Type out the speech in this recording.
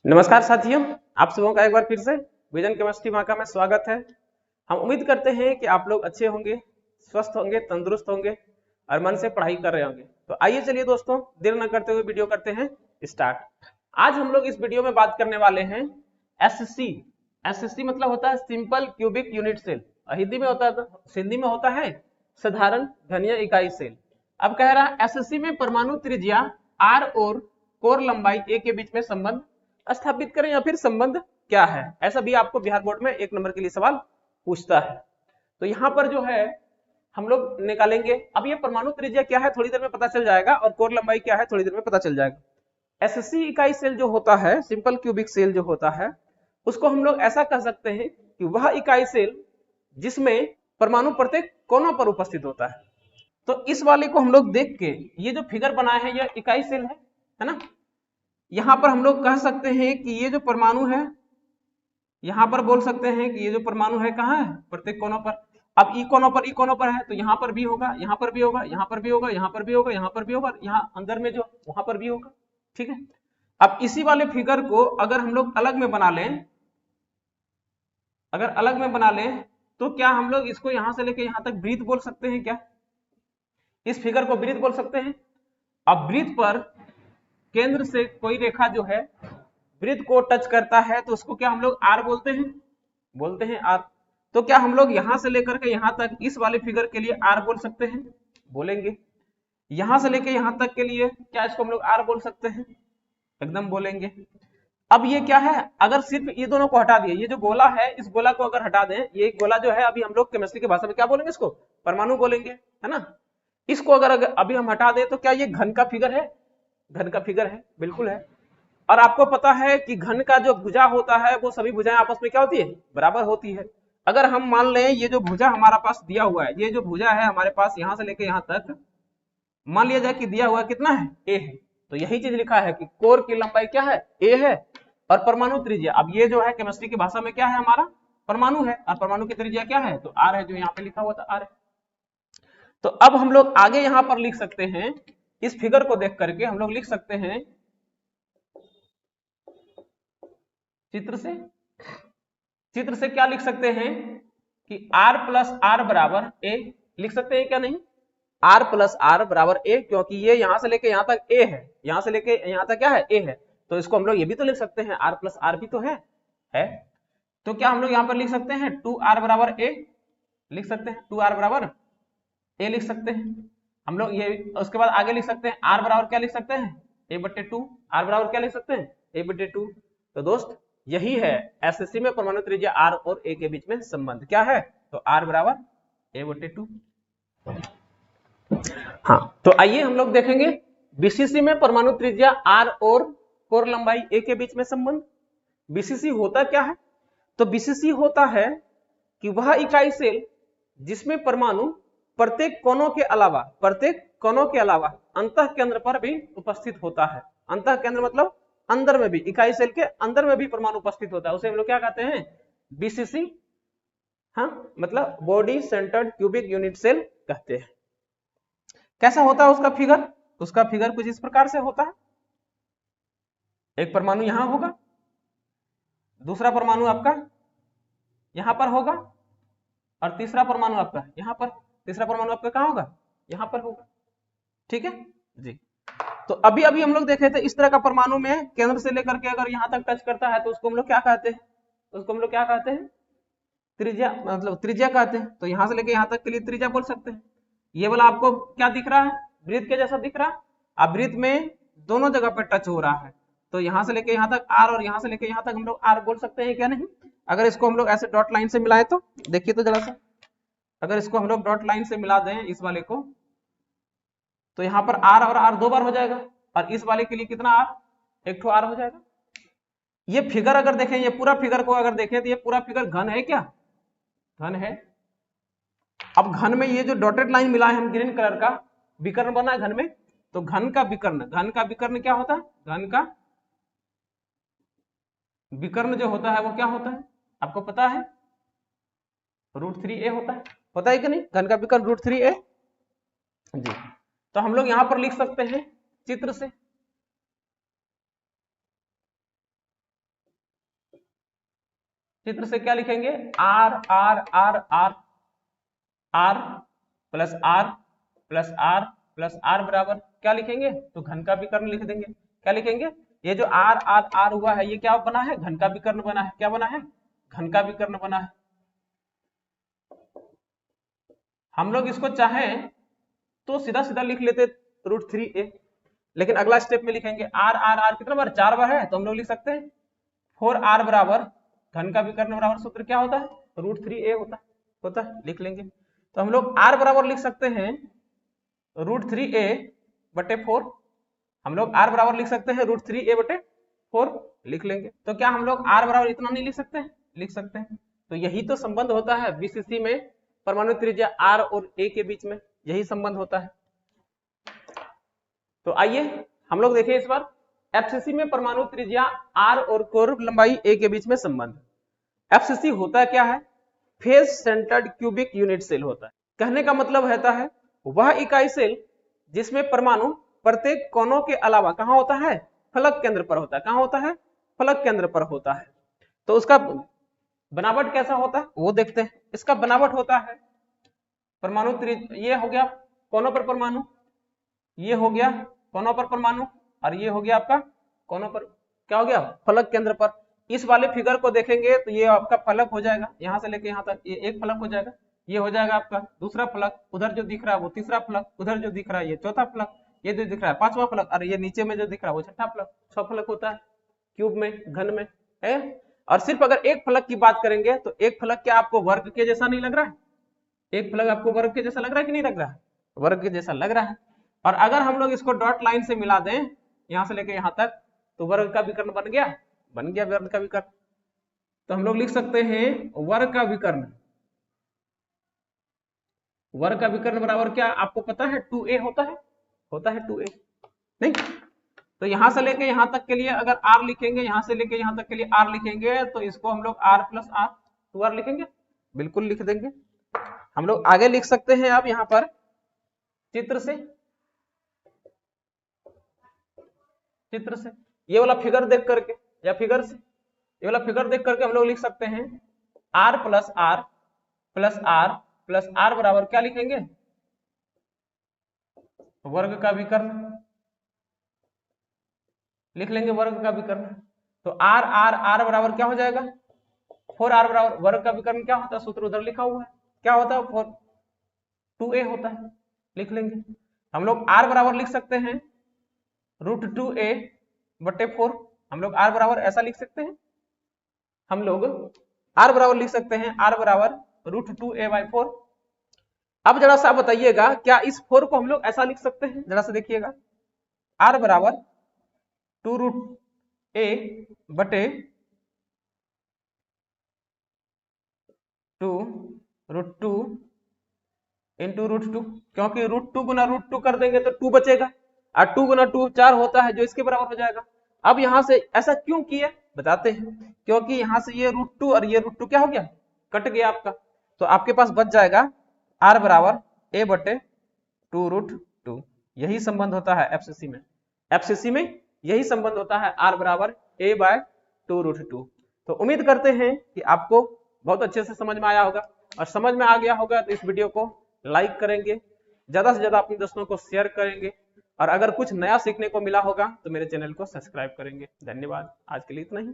नमस्कार साथियों, आप सबों का एक बार फिर से विजन केमिस्ट्री माँ का में स्वागत है। हम उम्मीद करते हैं कि आप लोग अच्छे होंगे, स्वस्थ होंगे, तंदुरुस्त होंगे और मन से पढ़ाई कर रहे होंगे। तो आइए चलिए दोस्तों, देर न करते हुए वीडियो करते हैं स्टार्ट। आज हम लोग इस वीडियो में बात करने वाले हैं एसएससी। एसएससी मतलब होता है simple cubic unit cell, Hindi में होता है साधारण घनीय इकाई सेल। अब कह रहा है एसएससी में परमाणु त्रिज्या आर और कोर लंबाई ए के बीच में संबंध स्थापित करें या फिर संबंध क्या है, ऐसा भी आपको बिहार बोर्ड में 1 नंबर के लिए सवाल पूछता है। तो यहाँ पर जो है हम लोग निकालेंगे। अब ये परमाणु त्रिज्या क्या है थोड़ी देर में पता चल जाएगा, और कोर लंबाई क्या है थोड़ी देर में पता चल जाएगा। एसएससी इकाई सेल जो होता है, सिंपल क्यूबिक सेल जो होता है, उसको हम लोग ऐसा कह सकते हैं कि वह इकाई सेल जिसमें परमाणु प्रत्येक कोनों पर उपस्थित होता है। तो इस वाले को हम लोग देख के ये जो फिगर बनाए हैं यह इकाई सेल है ना। यहां पर हम लोग कह सकते हैं कि ये जो परमाणु है, यहां पर बोल सकते हैं कि ये जो परमाणु है कहाँ है, प्रत्येक कोनों पर। अब ई कोनों पर है तो यहां पर भी होगा, यहां पर भी होगा, यहां पर भी होगा, यहां पर भी होगा, यहां पर भी होगा, यहां अंदर में जो वहां पर भी होगा। ठीक है। अब इसी वाले फिगर को अगर हम लोग अलग में बना लें, तो क्या हम लोग इसको यहां से लेके यहां तक वृत्त बोल सकते हैं क्या? इस फिगर को वृत्त बोल सकते हैं। अब वृत्त पर केंद्र से कोई रेखा जो है वृत्त को टच करता है तो उसको क्या हम लोग आर बोलते हैं आर। तो क्या हम लोग यहां से लेकर के यहां तक इस वाले फिगर के लिए आर बोल सकते हैं? बोलेंगे। यहां से लेकर यहां तक के लिए क्या इसको हम लोग आर बोल सकते हैं? एकदम बोलेंगे। अब ये क्या है, अगर सिर्फ ये दोनों को हटा दिए, ये जो गोला है इस गोला को अगर हटा दें, ये गोला जो है अभी हम लोग केमिस्ट्री की भाषा में क्या बोलेंगे, इसको परमाणु बोलेंगे, है ना। इसको अगर अभी हम हटा दें तो क्या ये घन का फिगर है? घन का फिगर है, बिल्कुल है। और आपको पता है कि घन का जो भुजा होता है वो सभी भुजाएं आपस में क्या होती है, बराबर होती है। अगर हम मान लें ये जो भुजा हमारा पास दिया हुआ है, ये जो भुजा है हमारे पास यहां से लेके यहां तक, मान लिया जाए कि दिया हुआ कितना है, ए है। तो यही चीज लिखा है कि कोर की लंबाई क्या है, ए है, और परमाणु त्रिज्या, अब ये जो है केमिस्ट्री की भाषा में क्या है हमारा, परमाणु है, और परमाणु की त्रिज्या क्या है, तो आर है, जो यहाँ पे लिखा हुआ था आर है। तो अब हम लोग आगे यहां पर लिख सकते हैं, इस फिगर को देख करके हम लोग लिख सकते हैं चित्र से क्या लिख सकते हैं कि r प्लस आर बराबर ए, लिख सकते हैं क्या नहीं, r प्लस आर बराबर ए, क्योंकि ये यहां से लेके यहां तक ए है, यहां से लेके यहां तक क्या है, ए है। तो इसको हम लोग ये भी तो लिख सकते हैं, r प्लस आर भी तो है। तो क्या हम लोग यहां पर लिख सकते हैं 2r बराबर ए, लिख सकते हैं 2r बराबर ए लिख सकते हैं हम लोग ये। उसके बाद आगे लिख सकते हैं r बराबर क्या लिख सकते हैं, a/2। r बराबर क्या लिख सकते हैं, a/2। तो दोस्त यही है एसएससी में परमाणु त्रिज्या r और a के बीच में संबंध क्या है, तो r बराबर a/2। हाँ, तो आइए हम लोग देखेंगे बीसीसी में परमाणु त्रिज्या r और कोर लंबाई a के बीच में संबंध। बीसीसी होता क्या है, तो बीसीसी होता है कि वह इकाई सेल जिसमें परमाणु प्रत्येक कोनों के अलावा अंतः केंद्र पर भी उपस्थित होता है। अंतः केंद्र मतलब अंदर में भी, इकाई सेल के अंदर में भी परमाणु उपस्थित होता है, उसे हम लोग क्या कहते हैं, बीसीसी। हाँ, मतलब body centred cubic unit cell कहते हैं। कैसा होता है उसका फिगर, उसका फिगर कुछ इस प्रकार से होता है। एक परमाणु यहां होगा, दूसरा परमाणु आपका यहां पर होगा, और तीसरा परमाणु आपका यहां पर, तीसरा परमाणु आपका कहां होगा, यहां पर होगा। ठीक है जी। तो अभी अभी हम लोग देखे थे इस तरह का परमाणु में केंद्र से लेकर के अगर यहां तक टच करता है तो उसको हम लोग क्या कहते हैं, उसको हम लोग क्या कहते हैं, त्रिज्या, मतलब त्रिज्या कहते हैं। तो यहां से लेकर यहां तक के लिए त्रिज्या बोल सकते हैं। ये वाला आपको क्या दिख रहा है, वृत्त के जैसा दिख रहा है। अब वृत्त में दोनों जगह पर टच हो रहा है, तो यहां से लेकर यहां तक आर और यहां से लेकर यहां तक हम लोग आर बोल सकते हैं क्या नहीं। अगर इसको हम लोग ऐसे डॉट लाइन से मिलाएं तो देखिए तो जरा सा, अगर इसको हम लोग डॉट लाइन से मिला दें इस वाले को, तो यहाँ पर आर और आर 2 बार हो जाएगा, और इस वाले के लिए कितना आर, 1 आर हो जाएगा। ये फिगर अगर देखें, ये पूरा फिगर को अगर देखें तो ये पूरा फिगर घन है क्या, घन है। अब घन में ये जो डॉटेड लाइन मिला है हम ग्रीन कलर का, विकर्ण बना है घन में, तो घन का विकर्ण क्या होता है, घन का विकर्ण जो होता है वो क्या होता है, आपको पता है, √3a होता है, पता है कि नहीं, घन का विकर्ण √3a जी। तो हम लोग यहां पर लिख सकते हैं चित्र से, चित्र से क्या लिखेंगे, R R R R, R plus R plus R plus R बराबर क्या लिखेंगे, तो घन का विकर्ण लिख देंगे। क्या लिखेंगे, ये जो आर आर आर हुआ है ये क्या बना है, घन का विकर्ण बना है। क्या बना है, घन का विकर्ण बना है। हम लोग इसको चाहें तो सीधा सीधा लिख लेते √3a, लेकिन अगला स्टेप में लिखेंगे आर आर आर कितना बार, 4 बार है, तो हम लोग लिख सकते हैं 4r बराबर घन का विकर्ण बराबर सूत्र क्या होता है, √3a होता है, लिख लेंगे। तो हम लोग r बराबर लिख सकते हैं √3a बटे 4, हम लोग r बराबर लिख सकते हैं √3a बटे 4 लिख लेंगे। तो क्या हम लोग r बराबर इतना नहीं लिख सकते हैं, लिख सकते हैं। तो यही तो संबंध होता है बीसीसी में परमाणु त्रिज्या r और a के बीच में, यही संबंध होता है। तो आइए हम लोग देखें इस बार एफसीसी में परमाणु त्रिज्या r और कोर लंबाई a के बीच में संबंध। एफसीसी होता क्या है, face centred cubic unit cell होता है। कहने का मतलब रहता है वह इकाई सेल जिसमें परमाणु प्रत्येक कोनों के अलावा कहां होता है, फलक केंद्र पर होता है। कहां होता है, फलक केंद्र पर होता है। तो उसका बनावट कैसा होता है वो देखते हैं। इसका बनावट होता है परमाणु ये हो गया कोनों पर परमाणु, ये हो गया कोनों पर परमाणु, और ये हो गया आपका कोनों पर क्या हो गया, फलक केंद्र पर। इस वाले फिगर को देखेंगे तो ये आपका फलक हो जाएगा, यहां से लेके यहां तक ये एक फलक हो जाएगा, ये हो जाएगा आपका दूसरा फलक, उधर जो दिख रहा है वो तीसरा फलक, उधर जो दिख रहा है ये चौथा फलक, ये जो दिख रहा है पांचवा फलक, और ये नीचे में जो दिख रहा है वो छठा फलक। 6 फलक होता है क्यूब में, घन में है। और सिर्फ अगर एक फलक की बात करेंगे तो एक फलक क्या आपको वर्ग के जैसा नहीं लग रहा है, एक फलक आपको वर्ग के जैसा लग रहा है कि नहीं लग रहा है, वर्ग के जैसा लग रहा है। और अगर हम लोग इसको डॉट लाइन से मिला दें यहां से लेके यहां तक तो वर्ग का विकर्ण बन गया, बन गया वर्ग का विकर्ण। तो हम लोग लिख सकते हैं वर्ग का विकर्ण, वर्ग का विकर्ण बराबर क्या आपको पता है 2a होता है 2a नहीं। तो यहां से लेके यहां तक के लिए अगर r लिखेंगे, यहां से लेके यहां तक के लिए r लिखेंगे तो इसको हम लोग r प्लस r 2r लिखेंगे, बिल्कुल लिख देंगे। हम लोग आगे लिख सकते हैं आप यहां पर चित्र से ये वाला फिगर देख करके या फिगर से ये वाला फिगर देख करके हम लोग लिख सकते हैं r plus r plus r plus r बराबर क्या लिखेंगे, वर्ग का विकर्ण लिख लेंगे, वर्ग का विकर्ण। तो r r r बराबर क्या हो जाएगा, 4r बराबर वर्ग का विकर्ण क्या होता है, सूत्र उधर लिखा हुआ है, क्या होता है 2a होता है, लिख लेंगे। हम लोग r बराबर लिख सकते हैं √2a बटे 4, हम लोग r बराबर ऐसा लिख सकते हैं, हम लोग r बराबर लिख सकते हैं r बराबर √2a/4। अब जरा सा बताइएगा क्या इस 4 को हम लोग ऐसा लिख सकते हैं, जरा सा देखिएगा r बराबर 2√a बटे 2√2 इंटू √2, क्योंकि √2 गुना √2 कर देंगे तो 2 बचेगा, और 2 गुना 2 4 होता है जो इसके बराबर हो जाएगा। अब यहां से ऐसा क्यों किया बताते हैं, क्योंकि यहां से ये √2 और ये √2 क्या हो गया, कट गया आपका, तो आपके पास बच जाएगा r बराबर a बटे 2√2। यही संबंध होता है एफसीसी में, एफसीसी में यही संबंध होता है r बराबर a/2√2। तो उम्मीद करते हैं कि आपको बहुत अच्छे से समझ में आया होगा, और समझ में आ गया होगा तो इस वीडियो को लाइक करेंगे, ज्यादा से ज्यादा अपने दोस्तों को शेयर करेंगे, और अगर कुछ नया सीखने को मिला होगा तो मेरे चैनल को सब्सक्राइब करेंगे। धन्यवाद, आज के लिए इतना ही।